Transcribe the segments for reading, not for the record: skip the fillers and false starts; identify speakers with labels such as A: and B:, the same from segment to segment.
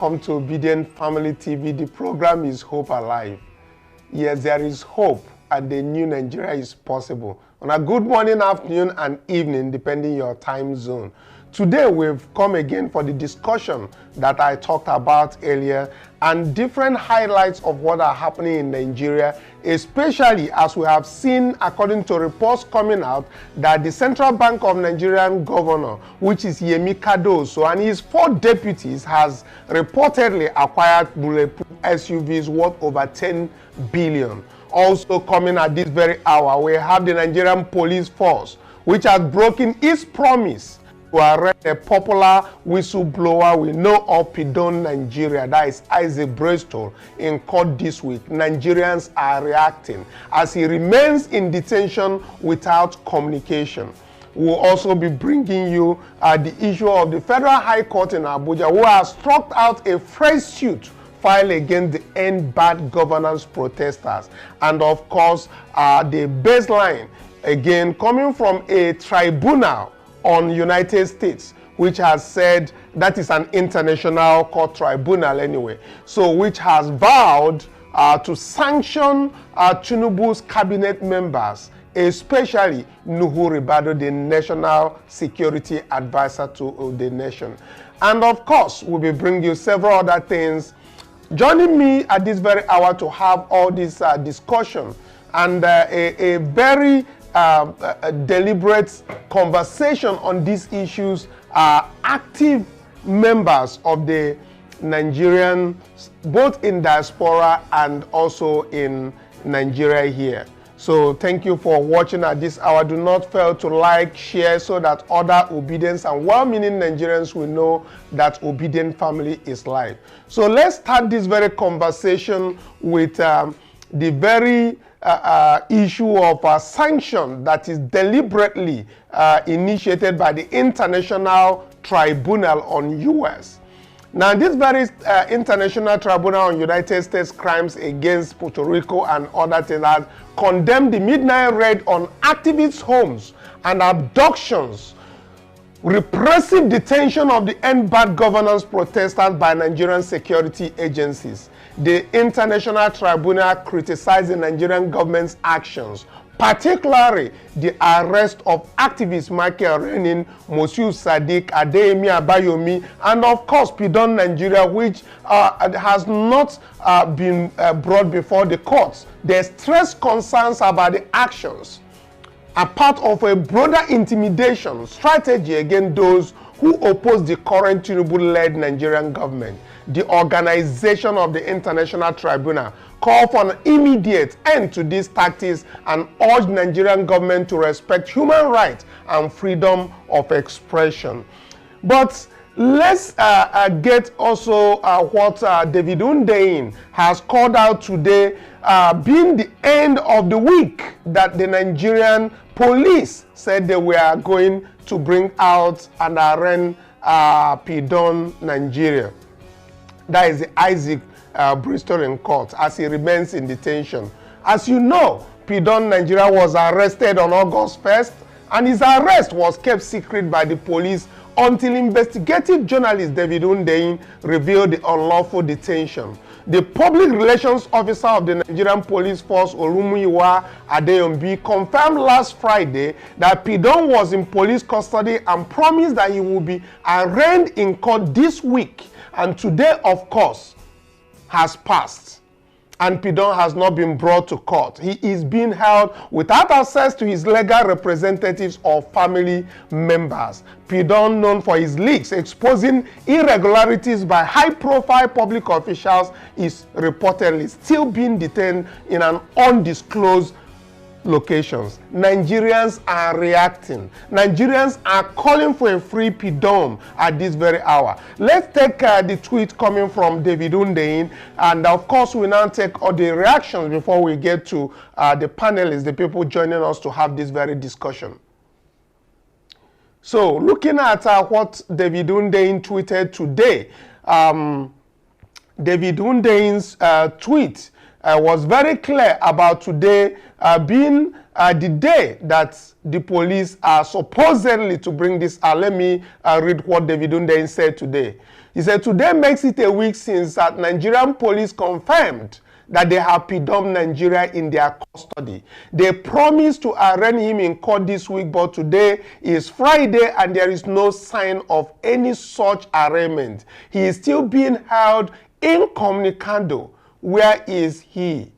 A: Welcome to Obidient Family TV. The program is Hope Alive. Yes, there is hope, and the new Nigeria is possible. On a good morning, afternoon, and evening, depending your time zone. Today, we've come again for the discussion that I talked about earlier and different highlights of what are happening in Nigeria, especially as we have seen, according to reports coming out, that the Central Bank of Nigerian governor, which is Yemi Cardoso, and his 4 deputies has reportedly acquired bulletproof SUVs worth over 10 billion. Also coming at this very hour, we have the Nigerian police force, which has broken its promise to arrest a popular whistleblower we know of PidomNigeria, that is Isaac Bristol, in court this week. Nigerians are reacting as he remains in detention without communication. We'll also be bringing you the issue of the Federal High Court in Abuja, who has struck out a fresh suit filed against the End Bad Governance protesters. And of course, the baseline, again, coming from a tribunal on United States, which has said that is an international court tribunal anyway, so which has vowed to sanction Tinubu's cabinet members, especially Nuhu Ribadu, the national security advisor to the nation. And of course, we'll be bringing you several other things. Joining me at this very hour to have all this discussion and a very deliberate conversation on these issues are active members of the Nigerian, both in diaspora and also in Nigeria here. So thank you for watching at this hour. Do not fail to like, share, so that other obedience and well-meaning Nigerians will know that Obidient Family is live. So let's start this very conversation with the very issue of sanction that is deliberately initiated by the International Tribunal on US. Now, this very International Tribunal on United States crimes against Puerto Rico and other things has condemned the midnight raid on activists' homes and abductions, repressive detention of the End Bad Governance protesters by Nigerian security agencies. The International Tribunal criticized the Nigerian government's actions, particularly the arrest of activists Michael Renin, Mosiu Sadiq, Adeyemi Abayomi, and of course PidomNigeria, which has not been brought before the courts. They expressed concerns about the actions, a part of a broader intimidation strategy against those who oppose the current Tinubu-led Nigerian government. The organization of the International Tribunal called for an immediate end to these tactics and urged Nigerian government to respect human rights and freedom of expression. But let's get also what David Hundeyin has called out today, being the end of the week that the Nigerian police said they were going to bring out and arraign PidomNigeria. That is the Isaac Bristol in court as he remains in detention. As you know, PidomNigeria was arrested on August 1st, and his arrest was kept secret by the police until investigative journalist David Hundeyin revealed the unlawful detention. The public relations officer of the Nigerian police force, Olumuyiwa Adeyombi, confirmed last Friday that Pidom was in police custody and promised that he will be arraigned in court this week. And today, of course, has passed, and Pidom has not been brought to court. He is being held without access to his legal representatives or family members. Pidom, known for his leaks exposing irregularities by high-profile public officials, is reportedly still being detained in an undisclosed locations. Nigerians are reacting. Nigerians are calling for a free Pidom at this very hour. Let's take the tweet coming from David Hundeyin, and of course we now take all the reactions before we get to the panelists, the people joining us to have this very discussion. So looking at what David Hundeyin tweeted today, David Hundeyin's tweet was very clear about today being the day that the police are supposedly to bring this. Let me read what David Hundeyin said today. He said, today makes it a week since that Nigerian police confirmed that they have PidomNigeria in their custody. They promised to arraign him in court this week, but today is Friday and there is no sign of any such arraignment. He is still being held incommunicado. Where is he?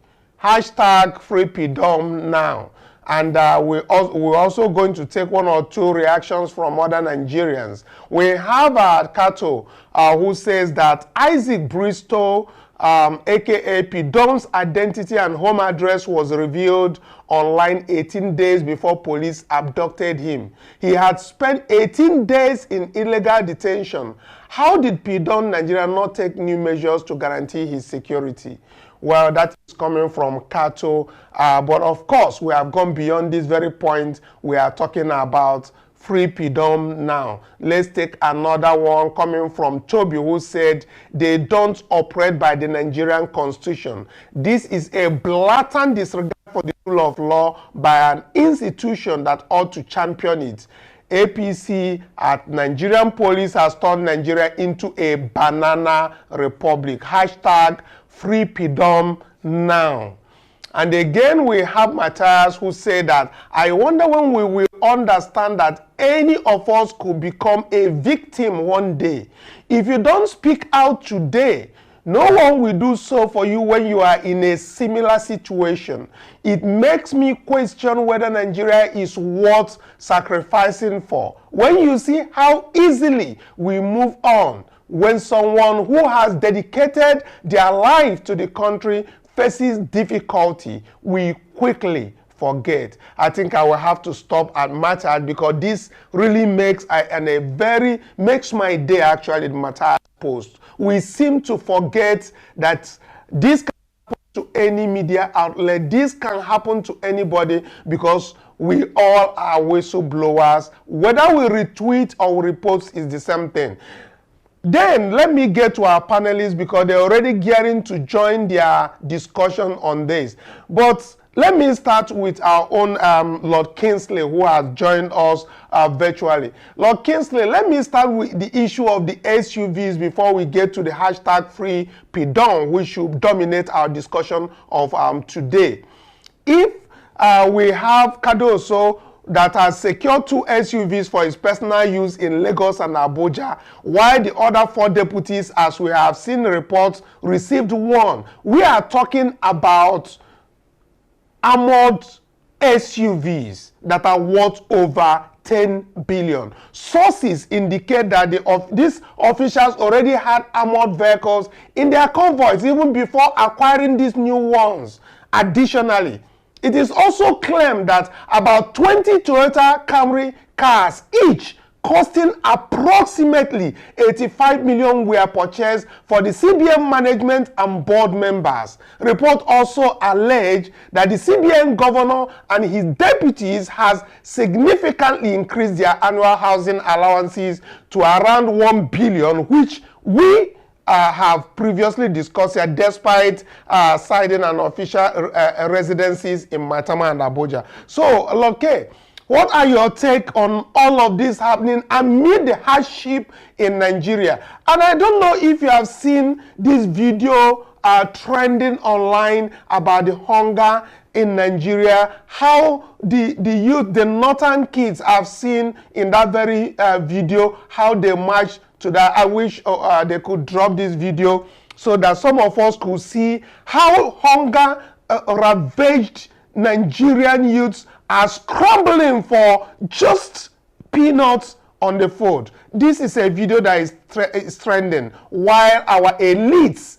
A: Hashtag free PIDOM now. And we're also going to take one or two reactions from other Nigerians. We have Kato, who says that Isaac Bristow, aka PIDOM's identity and home address was revealed online 18 days before police abducted him. He had spent 18 days in illegal detention. How did PidomNigeria not take new measures to guarantee his security? Well, that is coming from Kato. But of course, we have gone beyond this very point. We are talking about free PIDOM now. Let's take another one coming from Toby, who said they don't operate by the Nigerian constitution. This is a blatant disregard for the rule of law by an institution that ought to champion it. APC at Nigerian police has turned Nigeria into a banana republic. Hashtag free PIDOM now. And again, we have Matthias who said that, I wonder when we will understand that any of us could become a victim one day. If you don't speak out today, no one will do so for you when you are in a similar situation. It makes me question whether Nigeria is worth sacrificing for. When you see how easily we move on, when someone who has dedicated their life to the country faces difficulty, we quickly forget. I think I will have to stop at Matthias because this really makes makes my day actually, the Matthias post. We seem to forget that this can happen to any media outlet. This can happen to anybody because we all are whistleblowers. Whether we retweet or repost is the same thing. Then let me get to our panelists because they're already gearing to join their discussion on this. But let me start with our own Lord Kingsley, who has joined us virtually. Lord Kingsley, let me start with the issue of the SUVs before we get to the hashtag free PIDOM, which should dominate our discussion of today. If we have Cardoso that has secured 2 SUVs for his personal use in Lagos and Abuja, while the other 4 deputies, as we have seen reports, received 1. We are talking about armored SUVs that are worth over 10 billion. Sources indicate that these officials already had armored vehicles in their convoys even before acquiring these new ones. Additionally, it is also claimed that about 20 Toyota Camry cars, each costing approximately 85 million, were purchased for the CBN management and board members. Reports also allege that the CBN governor and his deputies has significantly increased their annual housing allowances to around 1 billion, which we have previously discussed here, despite citing an official residencies in Maitama and Abuja. So, Loke, what are your take on all of this happening amid the hardship in Nigeria? And I don't know if you have seen this video trending online about the hunger in Nigeria, how the youth, the northern kids, have seen in that very video how they marched to that. I wish they could drop this video so that some of us could see how hunger ravaged Nigerian youths are scrambling for just peanuts on the food. This is a video that is trending, while our elites,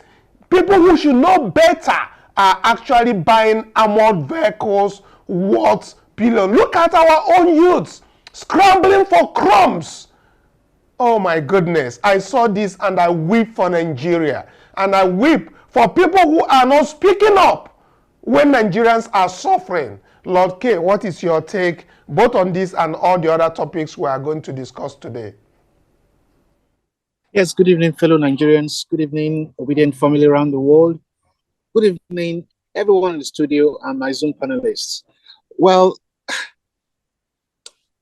A: people who should know better, are actually buying armored vehicles worth billions. Look at our own youths scrambling for crumbs. Oh my goodness, I saw this and I weep for Nigeria. And I weep for people who are not speaking up when Nigerians are suffering. Lord K, what is your take both on this and all the other topics we are going to discuss today?
B: Yes, good evening, fellow Nigerians. Good evening, Obidient family around the world. Good evening, everyone in the studio and my Zoom panelists. Well,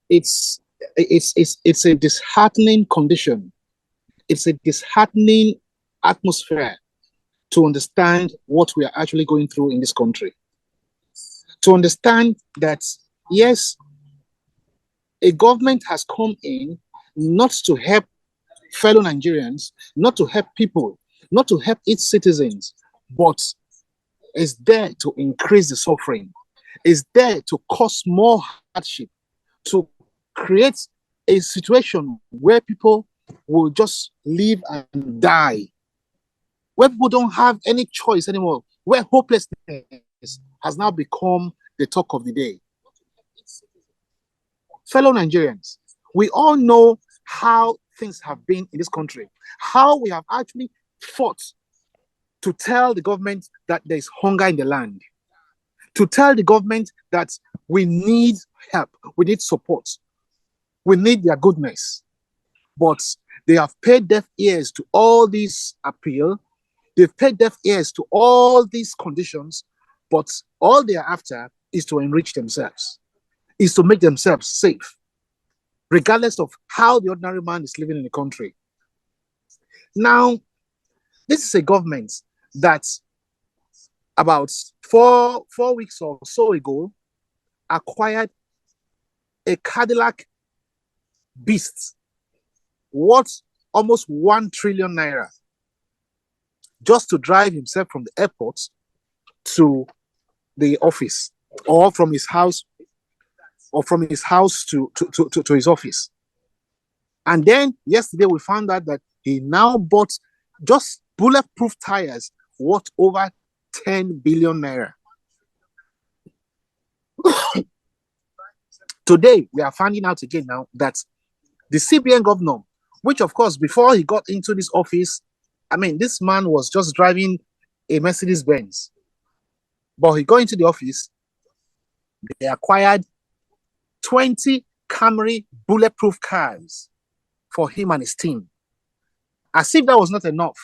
B: it's a disheartening condition it's a disheartening atmosphere to understand what we are actually going through in this country. To understand that, yes, a government has come in not to help fellow Nigerians, not to help people, not to help its citizens, but is there to increase the suffering, is there to cause more hardship, to create a situation where people will just live and die, where people don't have any choice anymore, where hopelessness has now become the talk of the day. Fellow Nigerians, we all know how things have been in this country, how we have actually fought to tell the government that there's hunger in the land, to tell the government that we need help, we need support, we need their goodness. But they have paid deaf ears to all these appeal, they've paid deaf ears to all these conditions, but all they are after is to enrich themselves, is to make themselves safe, regardless of how the ordinary man is living in the country. Now, this is a government that about four weeks or so ago acquired a Cadillac beast worth almost 1 trillion naira just to drive himself from the airport to the office, or from his house, to his office. And then yesterday we found out that he now bought just bulletproof tires worth over 10 billion naira. Today we are finding out again now that the CBN governor, which of course before he got into this office, I mean, this man was just driving a Mercedes Benz, but he got into the office, they acquired 20 Camry bulletproof cars for him and his team. As if that was not enough,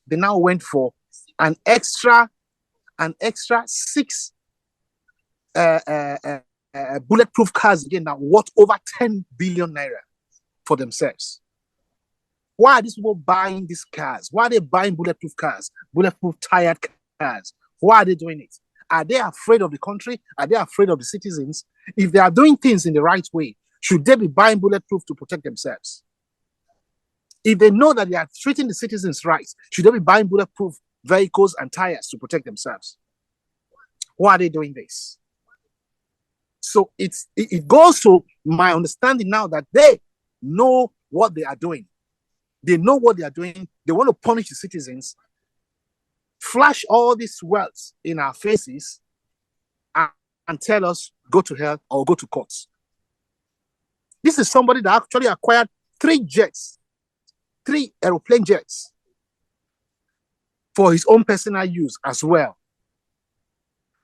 B: they now went for an extra 6 bulletproof cars again, now worth over 10 billion naira for themselves. Why are these people buying these cars? Why are they buying bulletproof cars, bulletproof tired cars? Why are they doing it? Are they afraid of the country? Are they afraid of the citizens? If they are doing things in the right way, should they be buying bulletproof to protect themselves? If they know that they are treating the citizens right, should they be buying bulletproof vehicles and tires to protect themselves? Why are they doing this? So it goes to my understanding now that they know what they are doing. They know what they are doing. They want to punish the citizens, flash all this wealth in our faces, and tell us, go to hell or go to court. This is somebody that actually acquired 3 aeroplane jets for his own personal use as well,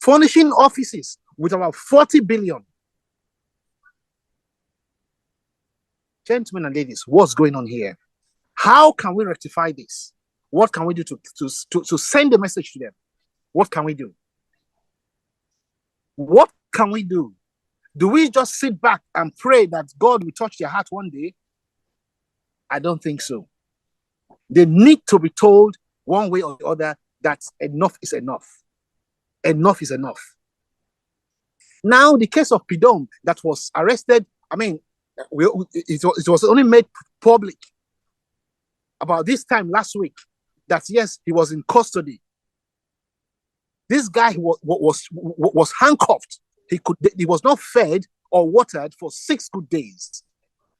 B: furnishing offices with about 40 billion. Gentlemen and ladies, what's going on here? How can we rectify this? What can we do to send a message to them? What can we do? What can we do? Do we just sit back and pray that God will touch their heart one day? I don't think so. They need to be told one way or the other that enough is enough. Enough is enough. Now, the case of PIDOM that was arrested, I mean, it was only made public about this time last week that, yes, he was in custody. This guy was handcuffed. He was not fed or watered for 6 good days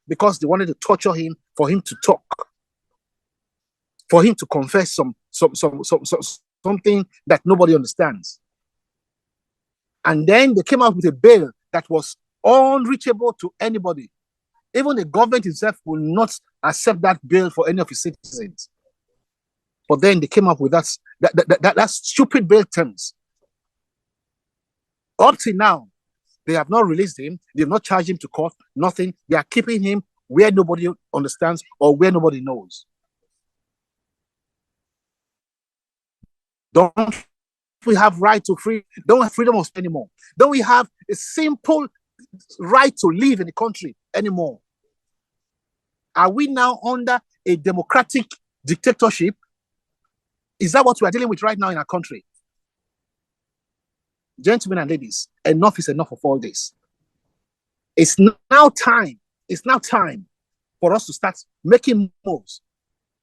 B: because they wanted to torture him, for him to talk, for him to confess something that nobody understands. And then they came out with a bail that was unreachable to anybody. Even the government itself will not accept that bail for any of its citizens. But then they came up with that stupid bail terms. Up to now, they have not released him. They have not charged him to court. Nothing. They are keeping him where nobody understands or where nobody knows. Don't we have right to free? Don't we have freedom of speech anymore? Don't we have a simple right to live in the country anymore? Are we now under a democratic dictatorship? Is that what we are dealing with right now in our country? Gentlemen and ladies, enough is enough of all this. It's now time for us to start making moves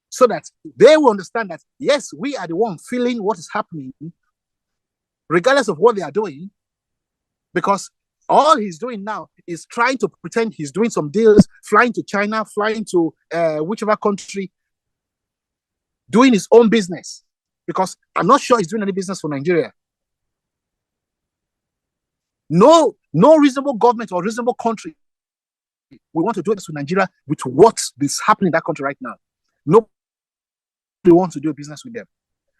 B: so that they will understand that, yes, we are the one feeling what is happening, regardless of what they are doing, because all he's doing now is trying to pretend he's doing some deals, flying to China, flying to whichever country, doing his own business, because I'm not sure he's doing any business for Nigeria. No reasonable government or reasonable country we want to do this with Nigeria with what is happening in that country right now. Nobody wants to do business with them.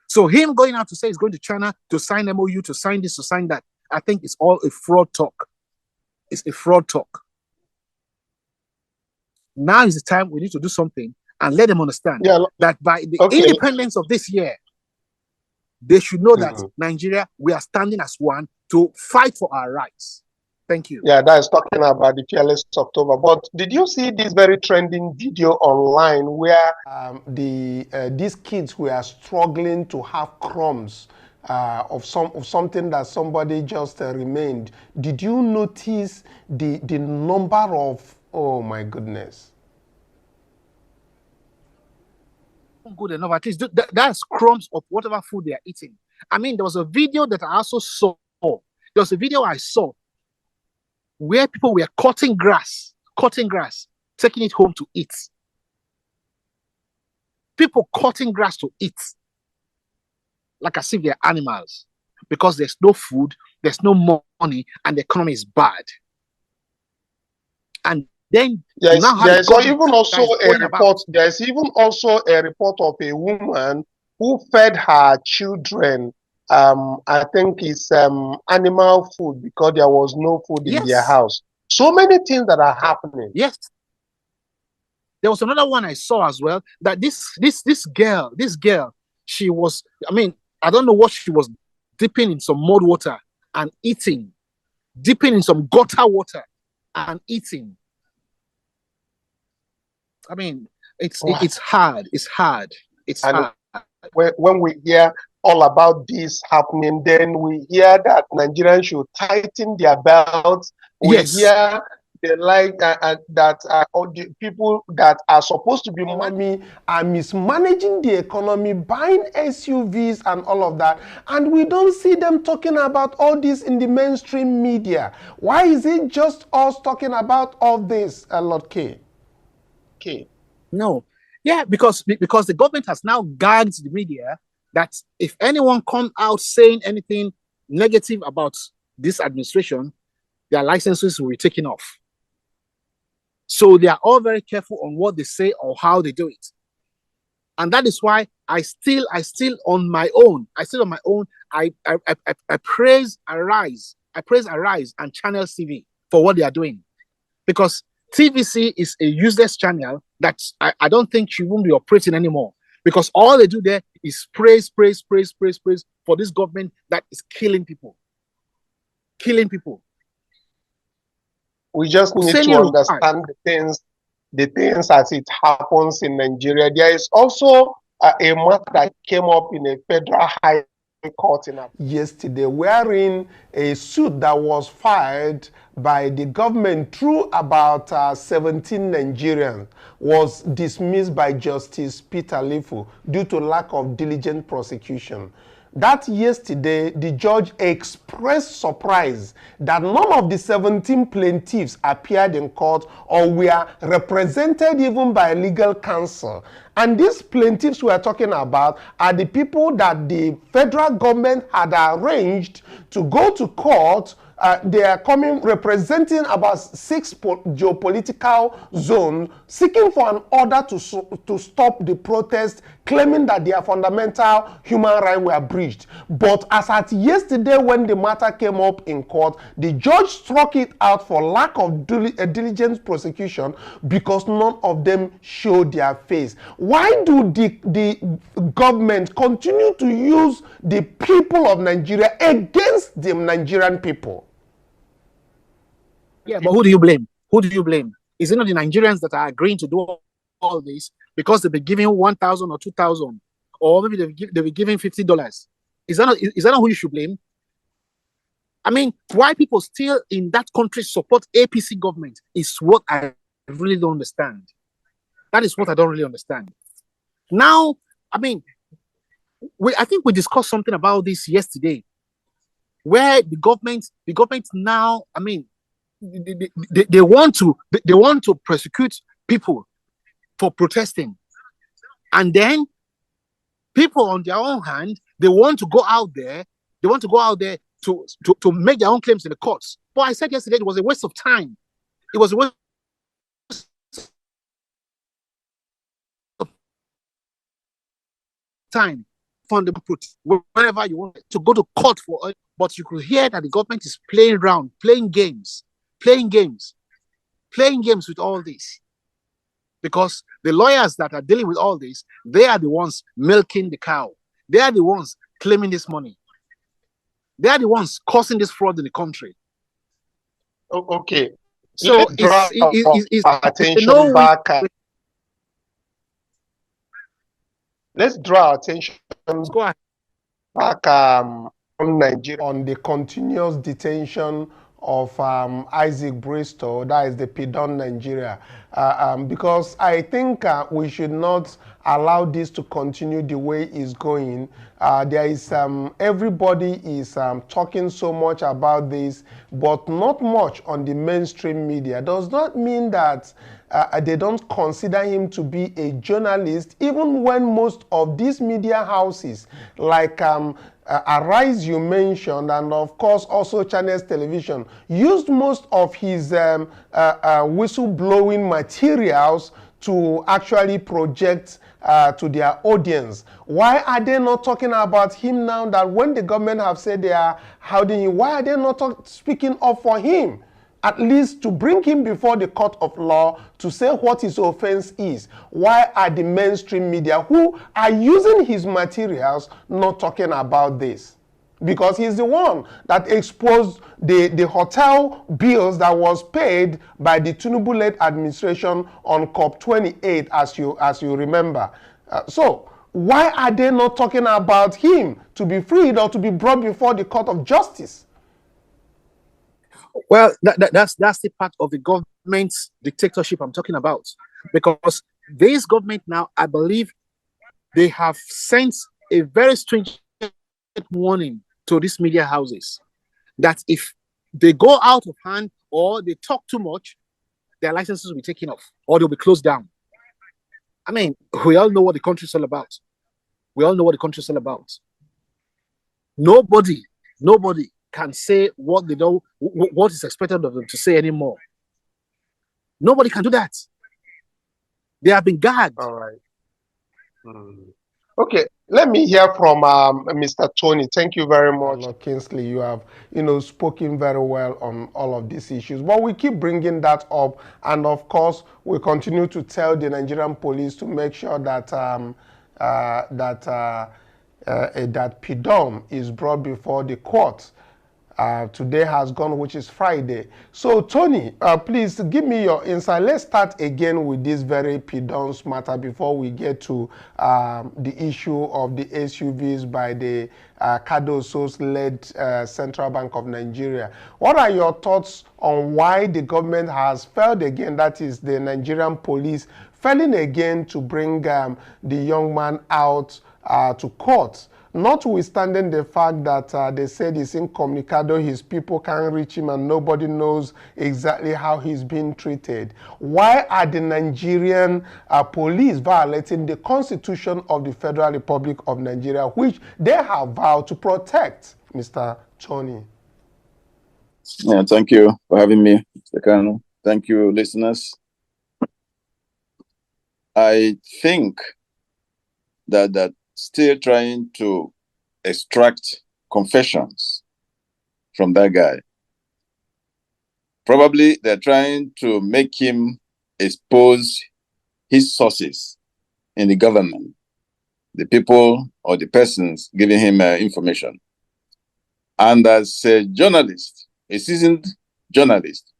B: So him going out to say he's going to China to sign MOU, to sign this, to sign that, I think it's all a fraud talk. It's a fraud talk. Now is the time we need to do something and let them understand that by the independence of this year, they should know that Nigeria, we are standing as one to fight for our rights. Thank you.
A: Yeah, that is talking about the Fearless October. But did you see this very trending video online where these kids were struggling to have crumbs of something that somebody just remained? Did you notice the number of, oh my goodness?
B: Good enough, at least that's crumbs of whatever food they are eating. I mean, there was a video that I also saw. There was a video I saw where people were cutting grass, taking it home to eat. People cutting grass to eat, like as if they're animals, because there's no food, there's no money, and the economy is bad. And then
A: there's even also a report. There's even also a report of a woman who fed her children. I think it's animal food because there was no food in their house. So many things that are happening.
B: Yes. There was another one I saw as well, that this girl, she was, I mean, I don't know what she was dipping in some mud water and eating, dipping in some gutter water and eating. I mean, it's hard. It's hard.
A: When we hear all about this happening, then we hear that Nigerians should tighten their belts. We hear they like that all the people that are supposed to be money are mismanaging the economy, buying SUVs and all of that, and we don't see them talking about all this in the mainstream media. Why is it just us talking about all this, Lord K?
B: No. Yeah, because the government has now gagged the media that if anyone comes out saying anything negative about this administration, their licenses will be taken off. So they are all very careful on what they say or how they do it. And that is why I still on my own. I praise Arise. I praise Arise and Channel TV for what they are doing. Because TVC is a useless channel that I don't think she won't be operating anymore, because all they do there is praise for this government that is killing people.
A: We just need to understand the things as it happens in Nigeria. There is also a matter that came up in a federal high court yesterday, wherein a suit that was filed by the government through about 17 Nigerians was dismissed by Justice Peter Lifu due to lack of diligent prosecution. That yesterday, the judge expressed surprise that none of the 17 plaintiffs appeared in court or were represented even by legal counsel. And these plaintiffs we are talking about are the people that the federal government had arranged to go to court. They are coming representing about 6 geopolitical zones, seeking for an order to stop the protest, claiming that their fundamental human rights were breached. But as at yesterday, when the matter came up in court, the judge struck it out for lack of diligent prosecution because none of them showed their face. Why do the government continue to use the people of Nigeria against the Nigerian people?
B: Yeah, but who do you blame? Who do you blame? Is it not the Nigerians that are agreeing to do all this? because they'll be giving 1,000 or 2,000, or maybe they'll be giving $50. Is that not who you should blame? I mean, why people still in that country support APC government is what I really don't understand. That is what I don't really understand. Now, I mean, I think we discussed something about this yesterday, where the government now, I mean, they want to persecute people for protesting, and then people on their own hand, they want to go out there to make their own claims in the courts. But I said yesterday it was a waste of time. It was a waste of time for the put wherever you want to go to court for it. But you could hear that the government is playing around, playing games with all this. Because the lawyers that are dealing with all this, they are the ones milking the cow. They are the ones claiming this money. They are the ones causing this fraud in the country.
A: Okay.
B: So
A: let's draw our attention back. Let's draw our attention back on Nigeria, on the continuous detention of Isaac Bristow, that is the PidomNigeria, because I think we should not allow this to continue the way it's going. There is everybody is talking so much about this, but not much on the mainstream media. Does not mean that they don't consider him to be a journalist, even when most of these media houses, like Arise you mentioned, and of course also Channels Television, used most of his whistleblowing materials to actually project to their audience. Why are they not talking about him now that when the government have said they are holding him? Why are they not speaking up for him? At least to bring him before the court of law to say what his offense is. Why are the mainstream media who are using his materials not talking about this? Because he's the one that exposed the hotel bills that was paid by the Tinubu-led administration on COP28, as you remember. So why are they not talking about him to be freed or to be brought before the court of justice?
B: Well, that's the part of the government's dictatorship I'm talking about. Because this government now, I believe, they have sent a very strange warning to these media houses that if they go out of hand or they talk too much, their licenses will be taken off or they'll be closed down. I mean, we all know what the country's all about. Nobody can say what they know, what is expected of them to say anymore. Nobody can do that. They have been gagged.
A: All right. Okay, let me hear from Mr. Tony. Thank you very much, Lord Kingsley. You have, spoken very well on all of these issues. But we keep bringing that up, and of course, we continue to tell the Nigerian police to make sure that that PIDOM is brought before the court. Today has gone, which is Friday. So, Tony, please give me your insight. Let's start again with this very PIDOM's matter before we get to the issue of the SUVs by the Cardoso's-led Central Bank of Nigeria. What are your thoughts on why the government has failed again, that is the Nigerian police failing again to bring the young man out to court? Notwithstanding the fact that they said he's incommunicado, his people can't reach him and nobody knows exactly how he's being treated. Why are the Nigerian police violating the Constitution of the Federal Republic of Nigeria, which they have vowed to protect, Mr. Tony?
C: Yeah, thank you for having me, Mr. Kanu. Thank you, listeners. I think that still trying to extract confessions from that guy. Probably they're trying to make him expose his sources in the government, the people or the persons giving him information. And as a journalist, a seasoned journalist,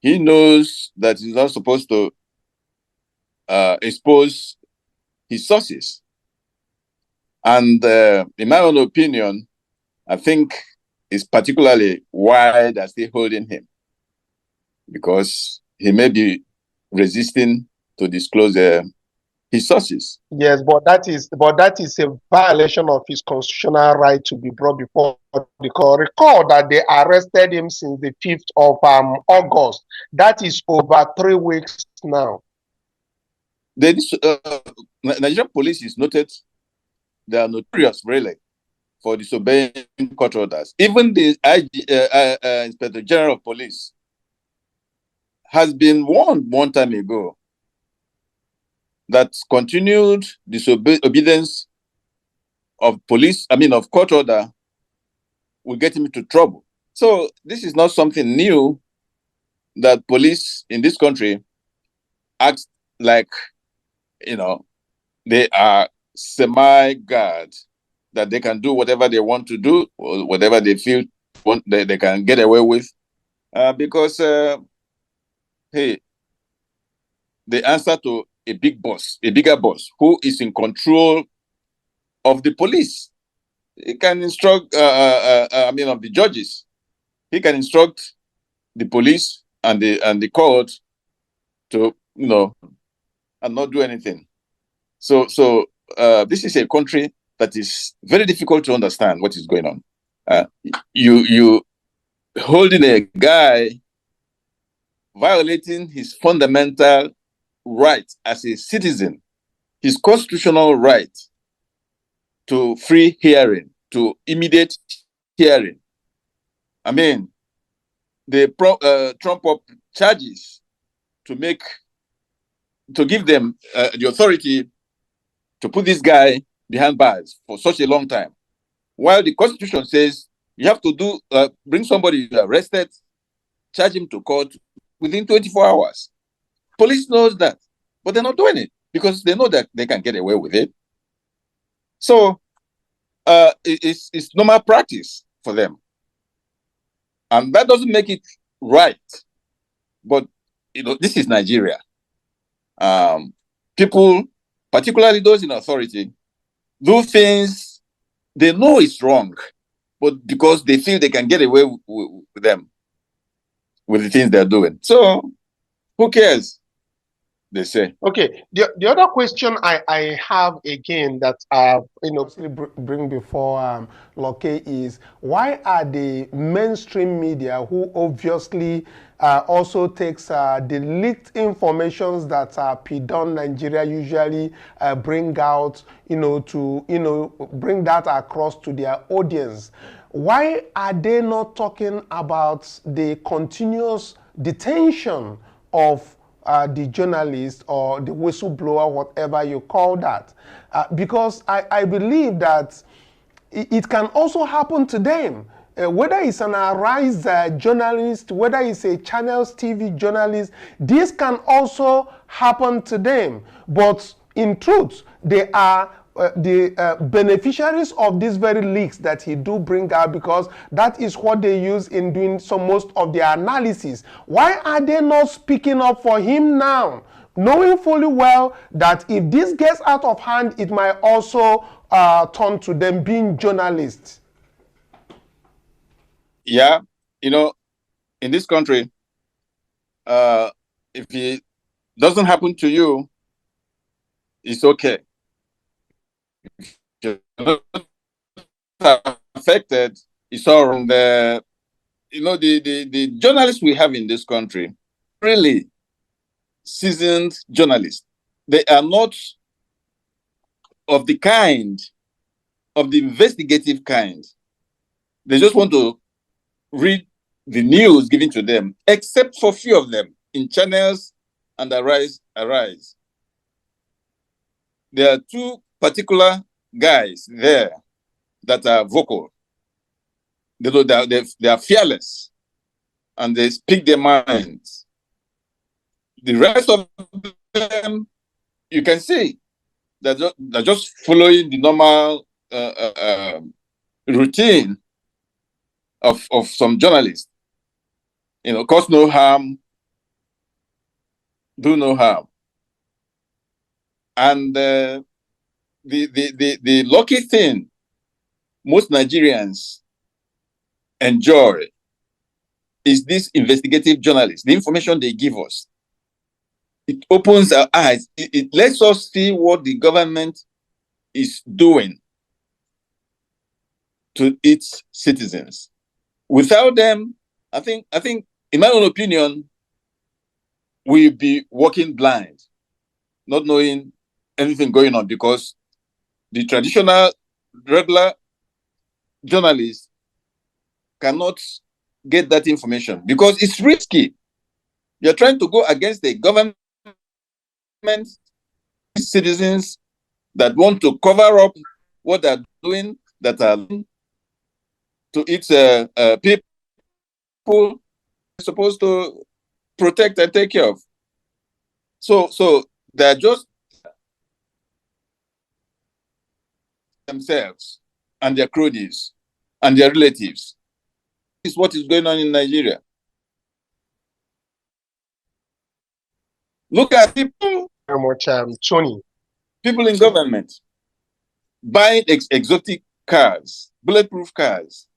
C: he knows that he's not supposed to expose his sources. And in my own opinion, I think it's particularly why they're still holding him, because he may be resisting to disclose his sources.
A: Yes, but that is a violation of his constitutional right to be brought before the court. Recall that they arrested him since the 5th of August. That is over 3 weeks now.
C: Nigerian police is noted, they are notorious really for disobeying court orders. Even the Inspector General of Police has been warned one time ago that continued disobedience of court order will get him into trouble. So this is not something new that police in this country act like, they are semi-guard, that they can do whatever they want to do, or whatever they feel they can get away with, because, hey, they answer to a bigger boss, who is in control of the police. He can instruct, of the judges. He can instruct the police and the court to, and not do anything. So this is a country that is very difficult to understand what is going on. You holding a guy violating his fundamental right as a citizen, his constitutional right to free hearing, to immediate hearing. I mean, they trump up charges to give them the authority to put this guy behind bars for such a long time, while the Constitution says you have to bring somebody arrested, charge him to court within 24 hours. Police knows that, but they're not doing it because they know that they can get away with it. So it's normal practice for them, and that doesn't make it right. But this is Nigeria. People, particularly those in authority, do things they know it's wrong, but because they feel they can get away with them, with the things they're doing. So who cares? They say.
A: Okay. The other question I have again that bring before Loke is, why are the mainstream media, who obviously also takes the leaked informations that PidomNigeria usually bring out, to bring that across to their audience, why are they not talking about the continuous detention of the journalist or the whistleblower, whatever you call that? Because I believe that it can also happen to them. Whether it's an Arise journalist, whether it's a Channels TV journalist, this can also happen to them. But in truth, they are the beneficiaries of these very leaks that he do bring out, because that is what they use in doing most of their analysis. Why are they not speaking up for him now, knowing fully well that if this gets out of hand, it might also turn to them being journalists?
C: Yeah, in this country, if it doesn't happen to you, it's okay. If you're not affected, it's all wrong. The journalists we have in this country, really seasoned journalists, they are not of the investigative kind. They just want to read the news given to them, except for few of them in Channels and Arise. There are two particular guys there that are vocal. They are fearless and they speak their minds. The rest of them, you can see, they're just following the normal routine of some journalists. Cause no harm, do no harm. And the lucky thing most Nigerians enjoy is this investigative journalists. The information they give us, it opens our eyes. It lets us see what the government is doing to its citizens. Without them, I think, in my own opinion, we'll be walking blind, not knowing anything going on, because the traditional, regular journalists cannot get that information because it's risky. You're trying to go against the government, citizens that want to cover up what they're doing, that are to its people supposed to protect and take care of. So they're just themselves and their cronies and their relatives. This is what is going on in Nigeria. Look at people.
A: Very much, Tony.
C: People in government buying exotic cars, bulletproof cars,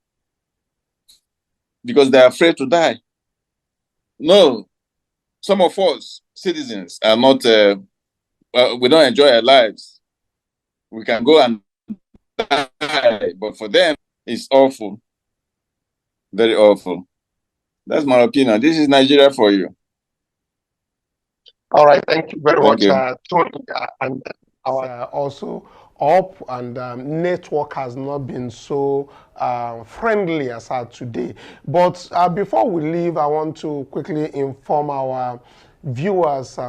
C: because they're afraid to die. No, some of us citizens are not, we don't enjoy our lives. We can go and die, but for them, it's awful. Very awful. That's my opinion. This is Nigeria for you.
A: All right, thank you very much,
C: you.
A: Tony. And our also up, and network has not been so friendly as today. But before we leave, I want to quickly inform our viewers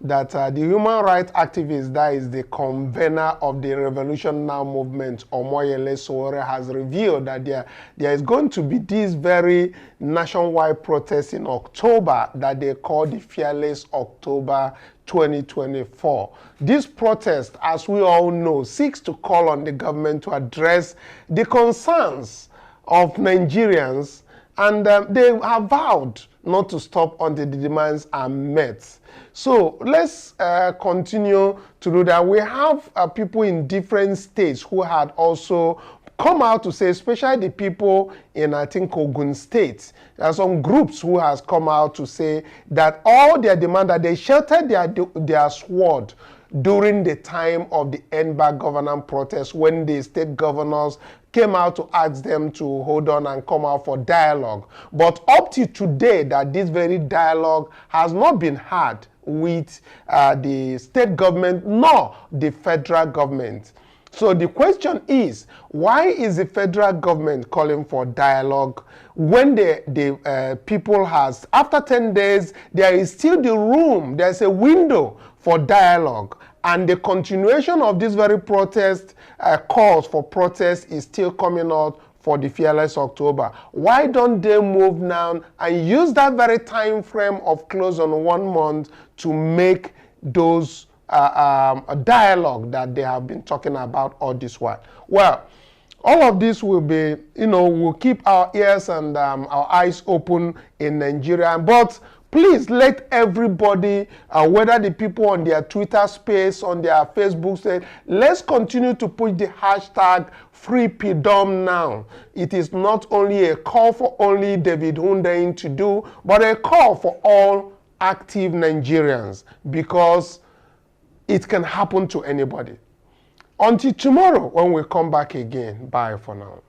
A: that the human rights activist that is the convener of the Revolution Now movement, Omoyele Sowore, has revealed that there is going to be this very nationwide protest in October that they call the Fearless October 2024. This protest, as we all know, seeks to call on the government to address the concerns of Nigerians, and they have vowed not to stop until the demands are met. So let's continue to do that. We have people in different states who had also come out to say, especially the people in, I think, Ogun State. There are some groups who has come out to say that all their demand, that they sheltered their sword during the time of the NBAC governance protest, when the state governors came out to ask them to hold on and come out for dialogue. But up to today, that this very dialogue has not been had with the state government nor the federal government. So the question is, why is the federal government calling for dialogue when the people has, after 10 days, there is still the room, there's a window for dialogue, and the continuation of this very protest, calls for protest, is still coming out for the Fearless October? Why don't they move now and use that very time frame of close on 1 month to make those a dialogue that they have been talking about all this while? Well, all of this will be, we'll keep our ears and our eyes open in Nigeria. But please let everybody, whether the people on their Twitter space, on their Facebook space, let's continue to push the hashtag Free PIDOM now. It is not only a call for only David Hundeyin to do, but a call for all active Nigerians, because it can happen to anybody. Until tomorrow when we come back again. Bye for now.